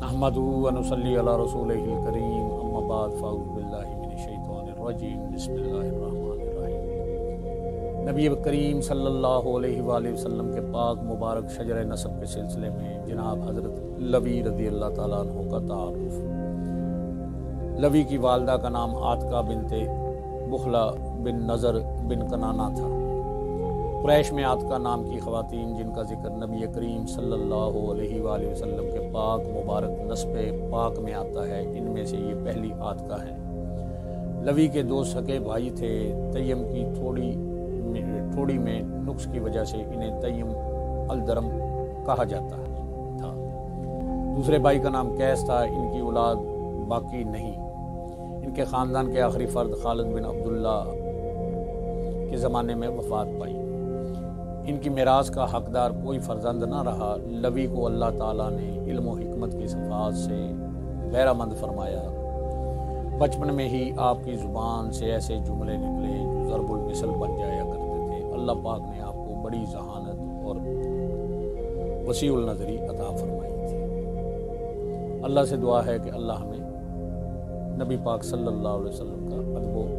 نحمدہ و نصلی علی رسولہ الکریم اما بعد فاعوذ باللہ من الشیطان الرجیم بسم اللہ الرحمن الرحیم۔ نبی کریم صلی اللہ علیہ وآلہ وسلم کے پاک مبارک شجر نسب کے سلسلے میں جناب حضرت لوی رضی اللہ تعالیٰ عنہ کا تعارف۔ لوی کی والدہ کا نام عاتقہ بنت بخلا بن نظر بن کنانہ تھا۔ قریش میں عاتقہ نام کی خواتین جن کا ذکر نبی کریم صلی اللہ علیہ وآلہ وسلم کے پاک مبارک نسب پاک میں آتا ہے، ان میں سے یہ پہلی عاتقہ ہے۔ لوی کے دو سگے بھائی تھے۔ تیم کی تھوڑی میں نقص کی وجہ سے انہیں تیم الدرم کہا جاتا تھا۔ دوسرے بھائی کا نام قیس تھا۔ ان کی اولاد باقی نہیں۔ ان کے خاندان کے آخری فرد خالد بن عبداللہ کے زمانے میں وفات پائی۔ ان کی میراث کا حقدار کوئی فرزند نہ رہا۔ لوی کو اللہ تعالیٰ نے علم و حکمت کی صفات سے بہرہ مند فرمایا۔ بچپن میں ہی آپ کی زبان سے ایسے جملے نکلے جو ضرب المثل بن جایا کرتے تھے۔ اللہ پاک نے آپ کو بڑی ذہانت اور وسیع النظری عطا فرمائی تھی۔ اللہ سے دعا ہے کہ اللہ ہمیں نبی پاک صلی اللہ علیہ وسلم کا ادب و